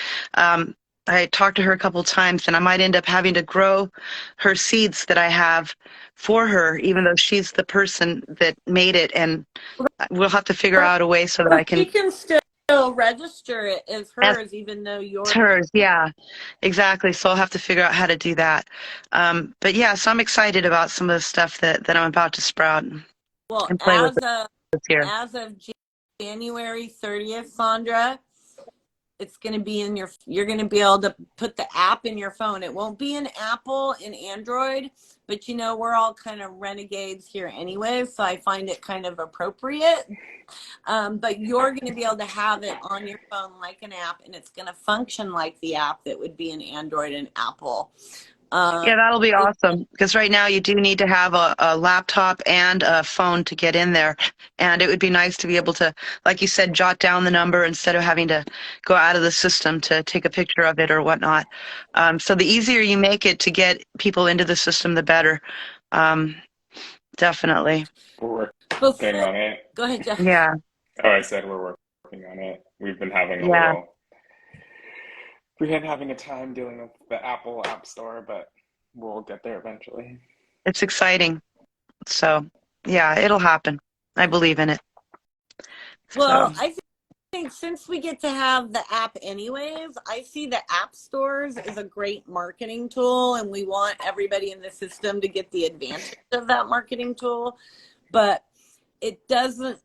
I talked to her a couple times, and I might end up having to grow her seeds that I have for her, even though she's the person that made it, and we'll have to figure out a way so that I She can. can still register it as As hers, even though you're hers, yeah, exactly. So I'll have to figure out how to do that. But yeah, so I'm excited about some of the stuff that I'm about to sprout well and play with this year. as of January 30th, Sandra. It's going to be you're going to be able to put the app in your phone. It won't be in Apple and Android, but we're all kind of renegades here anyway, so I find it kind of appropriate. But you're going to be able to have it on your phone like an app, and it's going to function like the app that would be in Android and Apple. Yeah, that'll be awesome, because right now you do need to have a laptop and a phone to get in there. And it would be nice to be able to, like you said, jot down the number instead of having to go out of the system to take a picture of it or whatnot. So the easier you make it to get people into the system, the better. Definitely. We're working on it. Go ahead, Jeff. Yeah. Oh, I said we're working on it. We've been having Yeah. we've been having a time dealing with the Apple App Store, but we'll get there eventually. It's exciting. So, yeah, it'll happen. I believe in it. Well, So. I think since we get to have the app anyways, I see the app stores as a great marketing tool, and we want everybody in the system to get the advantage of that marketing tool. But it doesn't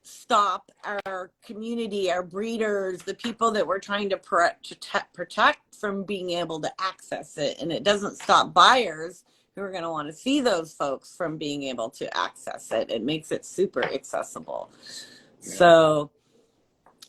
stop our community, our breeders, the people that we're trying to protect from being able to access it. And it doesn't stop buyers who are going to want to see those folks from being able to access it. It makes it super accessible. Yeah. So,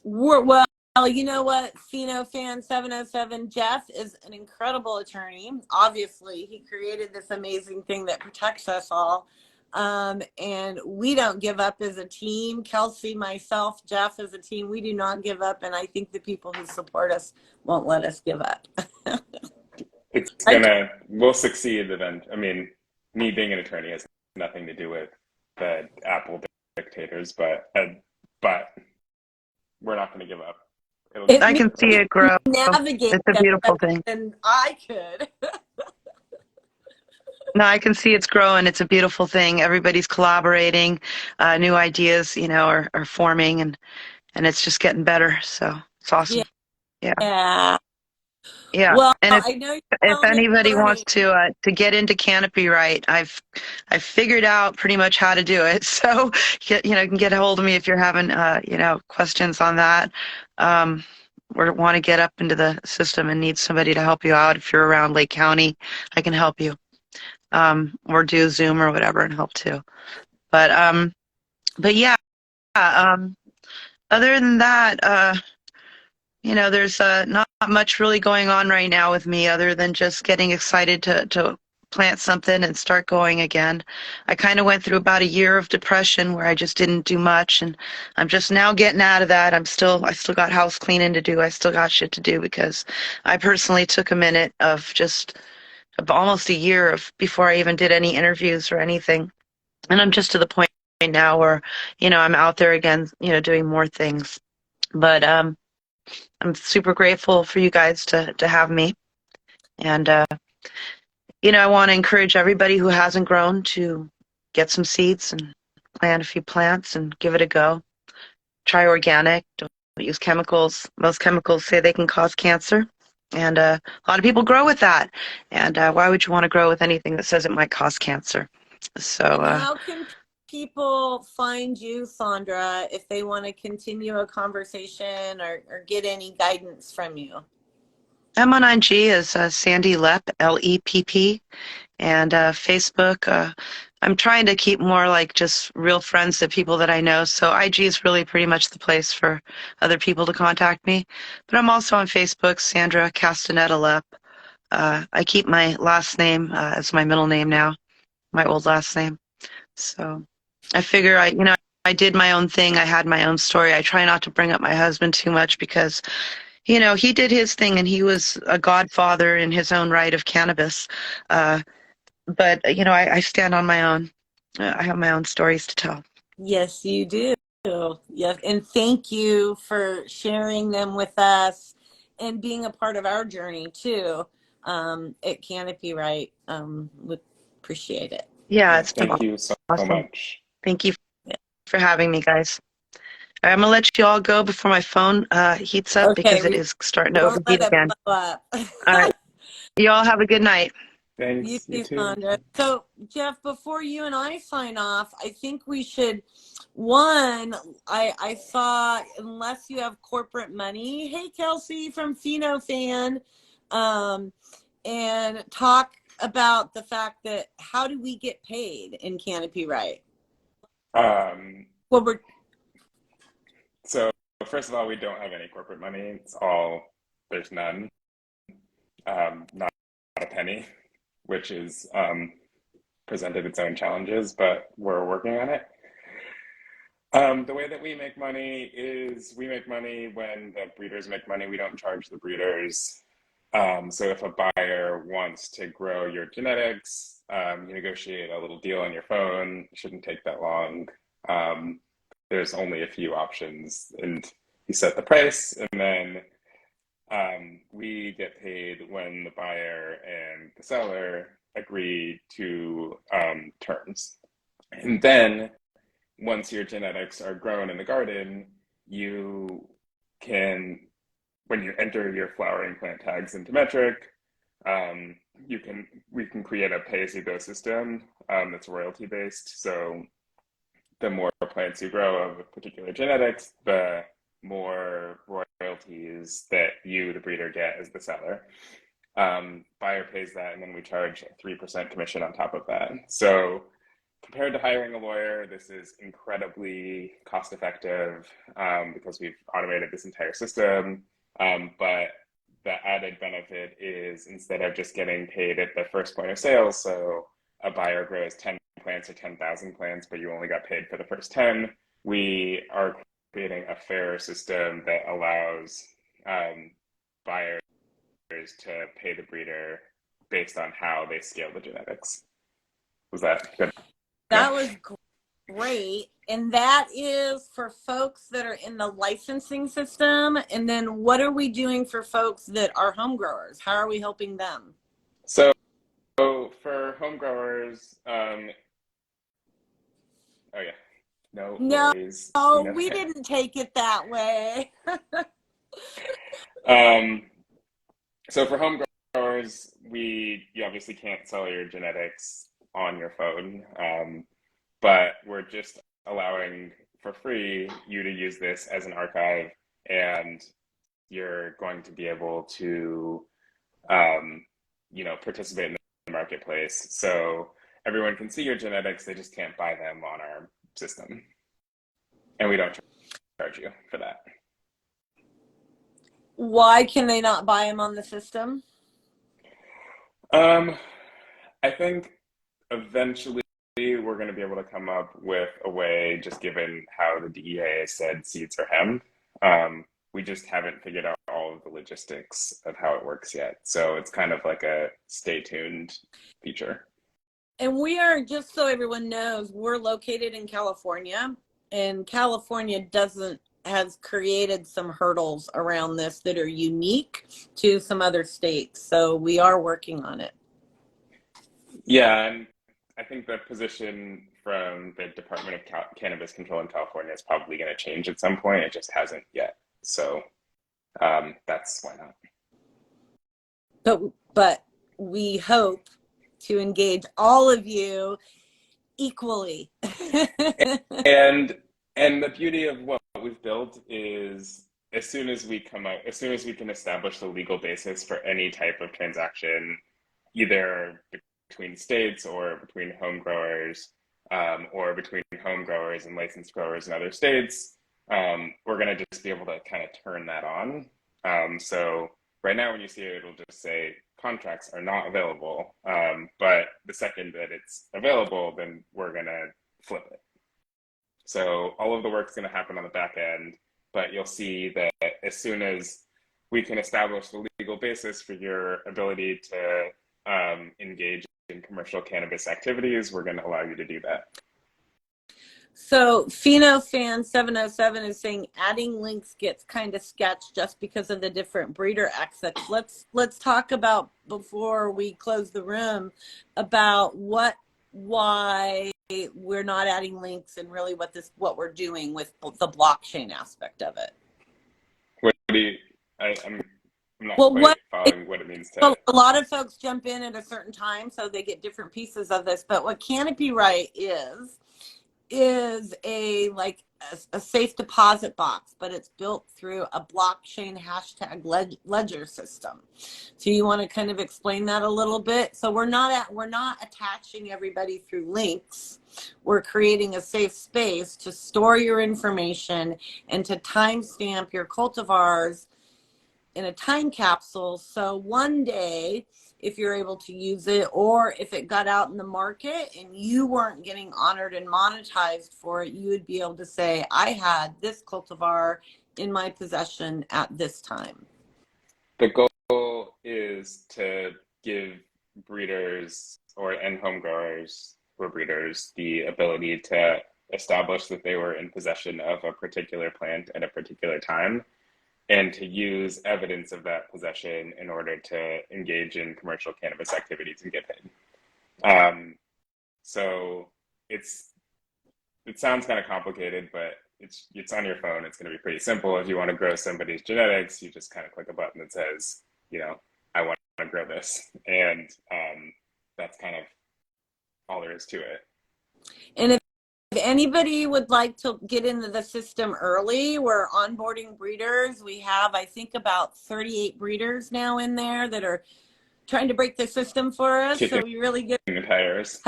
well, you know what? Pheno Fan 707, Jeff is an incredible attorney. Obviously, he created this amazing thing that protects us all. And we don't give up as a team. Kelsey, myself, Jeff, as a team, we do not give up. And I think the people who support us won't let us give up. We'll succeed eventually. I mean, me being an attorney has nothing to do with the Apple dictators, but we're not going to give up. I can see it grow. Navigate it's a beautiful thing. And I could. No, I can see it's growing. It's a beautiful thing. Everybody's collaborating. New ideas, are forming, and it's just getting better. So it's awesome. Yeah. Yeah, Well, and I know you're if telling a anybody wants journey. to get into Canopy Right, I've figured out pretty much how to do it. So you can get a hold of me if you're having questions on that, or want to get up into the system and need somebody to help you out. If you're around Lake County, I can help you, or do Zoom or whatever and help too. But yeah, um, other than that, there's not much really going on right now with me other than just getting excited to plant something and start going again. I kind of went through about a year of depression where I just didn't do much, and I'm just now getting out of that. I still got house cleaning to do. I still got shit to do because I personally took a minute of almost a year of before I even did any interviews or anything. And I'm just to the point now where, I'm out there again, doing more things. But I'm super grateful for you guys to have me. And, I want to encourage everybody who hasn't grown to get some seeds and plant a few plants and give it a go. Try organic. Don't use chemicals. Most chemicals say they can cause cancer. And a lot of people grow with that. And why would you want to grow with anything that says it might cause cancer? So, And how can people find you, Sandra, if they want to continue a conversation or get any guidance from you? I'm on IG as Sandy Lepp, Lepp, and Facebook. I'm trying to keep more like just real friends to people that I know. So IG is really pretty much the place for other people to contact me. But I'm also on Facebook, Sandra Castenada Lepp. I keep my last name as my middle name now, my old last name. So I figure I did my own thing. I had my own story. I try not to bring up my husband too much because he did his thing and he was a godfather in his own right of cannabis. But I stand on my own. I have my own stories to tell. Yes, you do. Yes, and thank you for sharing them with us and being a part of our journey too. At Canopy, right? Would appreciate it. Yeah, Yeah, it's been thank you so awesome. much. Thank you for having me, guys. I'm gonna let you all go before my phone heats up Okay, because it we is starting to don't let overheat it again. blow up. All right, you all have a good night. You Thanks, you too, too. Sandra. So, Jeff, before you and I sign off, I think we should. One, I saw, unless you have corporate money, hey, Kelsey from Pheno Fan, um, and talk about the fact that how do we get paid in Canopy Right? Um, Well, we're so first of all, we don't have any corporate money. There's none, not a penny, which is presented its own challenges, but we're working on it. The way that we make money is we make money when the breeders make money. We don't charge the breeders. So if a buyer wants to grow your genetics, you negotiate a little deal on your phone. It shouldn't take that long. There's only a few options, and you set the price, and then we get paid when the buyer and the seller agree to terms. And then once your genetics are grown in the garden, you can, when you enter your flowering plant tags into metric, we can create a pay-as-you-go system that's royalty based. So the more plants you grow of a particular genetics, the more royalties that you, the breeder, get as the seller. Buyer pays that, and then we charge a 3% commission on top of that. So compared to hiring a lawyer, this is incredibly cost effective because we've automated this entire system. But the added benefit is instead of just getting paid at the first point of sale, so a buyer grows 10 plants or 10,000 plants, but you only got paid for the first 10, we are creating a fairer system that allows buyers to pay the breeder based on how they scale the genetics. Was that good that enough? was great. And that is for folks that are in the licensing system. And then what are we doing for folks that are home growers? How are we helping them? So for home growers, oh yeah, no No, worries. You know we that. didn't take it that way. Um, So for home growers, you obviously can't sell your genetics on your phone, but we're just allowing for free you to use this as an archive, and you're going to be able to, um, participate in the marketplace. So everyone can see your genetics; they just can't buy them on our system, and we don't charge you for that. Why can they not buy them on the system? Um, I think eventually we're going to be able to come up with a way, just given how the DEA said seeds are hemmed. We just haven't figured out all of the logistics of how it works yet. So it's kind of like a stay tuned feature. And we are, just so everyone knows, we're located in California, and California has created some hurdles around this that are unique to some other states. So we are working on it. Yeah, and I think the position from the Department of Cannabis Control in California is probably going to change at some point. It just hasn't yet. So that's why not. But we hope to engage all of you equally. And the beauty of what we've built is as soon as we can establish the legal basis for any type of transaction, either between states or between home growers, or between home growers and licensed growers in other states, we're going to just be able to kind of turn that on. So right now, when you see it, it'll just say contracts are not available. But the second that it's available, then we're going to flip it. So all of the work's going to happen on the back end, but you'll see that as soon as we can establish the legal basis for your ability to engage in commercial cannabis activities, we're going to allow you to do that. So PhenoFan707 is saying adding links gets kind of sketched just because of the different breeder exits. Let's talk about, before we close the room, about why we're not adding links and really what we're doing with the blockchain aspect of it. What do you? I'm not quite following what it means to. Well, a lot of folks jump in at a certain time, so they get different pieces of this. But what Canopy Right is a safe deposit box, but it's built through a blockchain hashtag ledger system. So you want to kind of explain that a little bit? So we're not attaching everybody through links. We're creating a safe space to store your information and to timestamp your cultivars in a time capsule. So one day, if you're able to use it, or if it got out in the market and you weren't getting honored and monetized for it, you would be able to say, I had this cultivar in my possession at this time. The goal is to give breeders and home growers or breeders the ability to establish that they were in possession of a particular plant at a particular time, and to use evidence of that possession in order to engage in commercial cannabis activities and get paid. So it sounds kind of complicated, but it's on your phone. It's going to be pretty simple. If you want to grow somebody's genetics, you just kind of click a button that says, I want to grow this, and that's kind of all there is to it. And if anybody would like to get into the system early, we're onboarding breeders. We have, I think, about 38 breeders now in there that are trying to break the system for us. So we really get the tires.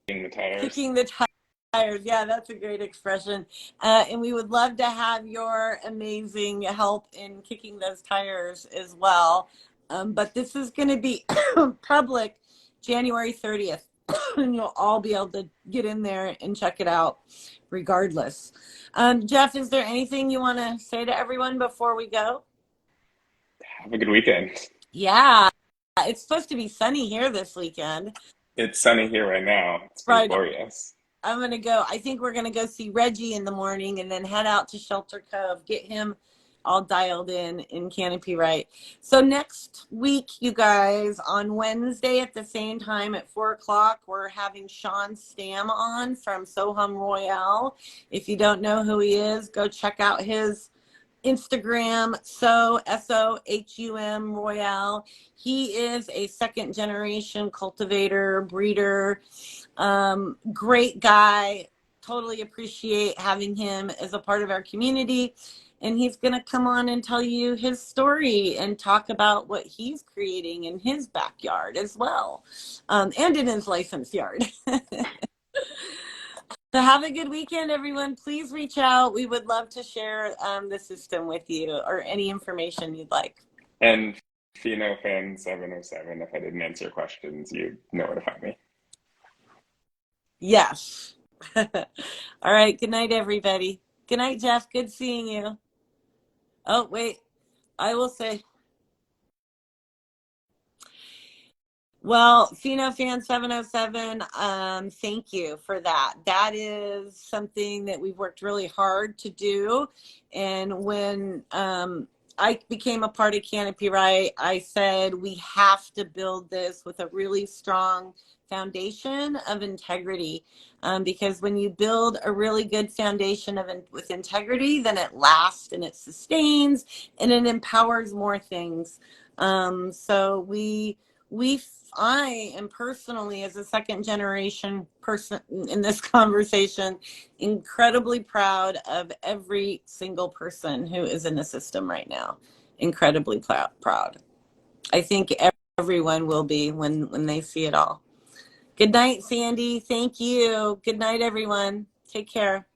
Kicking the tires. Kicking the tires. Yeah, that's a great expression. And we would love to have your amazing help in kicking those tires as well. But this is going to be public January 30th. And you'll all be able to get in there and check it out regardless. Jeff, is there anything you want to say to everyone before we go? Have a good weekend. Yeah, it's supposed to be sunny here this weekend. It's sunny here right now. It's pretty glorious. I think we're going to go see Reggie in the morning and then head out to Shelter Cove, get him all dialed in Canopy Right. So next week, you guys, on Wednesday at the same time at 4:00, we're having Sean Stam on from Soham Royale. If you don't know who he is, go check out his Instagram, Sohum Royale. He is a second generation cultivator, breeder, great guy. Totally appreciate having him as a part of our community. And he's going to come on and tell you his story and talk about what he's creating in his backyard as well, and in his licensed yard. So have a good weekend, everyone. Please reach out. We would love to share the system with you or any information you'd like. And Fan 707, if I didn't answer your questions, you know where to find me. Yes. All right. Good night, everybody. Good night, Jeff. Good seeing you. Oh, wait. I will say, well, Fan 707, thank you for that. That is something that we've worked really hard to do. And when I became a part of Canopy Right, I said we have to build this with a really strong foundation of integrity. Because when you build a really good foundation with integrity, then it lasts and it sustains and it empowers more things. So I am personally, as a second generation person in this conversation, incredibly proud of every single person who is in the system right now. Incredibly proud. I think everyone will be when they see it all. Good night, Sandy. Thank you. Good night, everyone. Take care.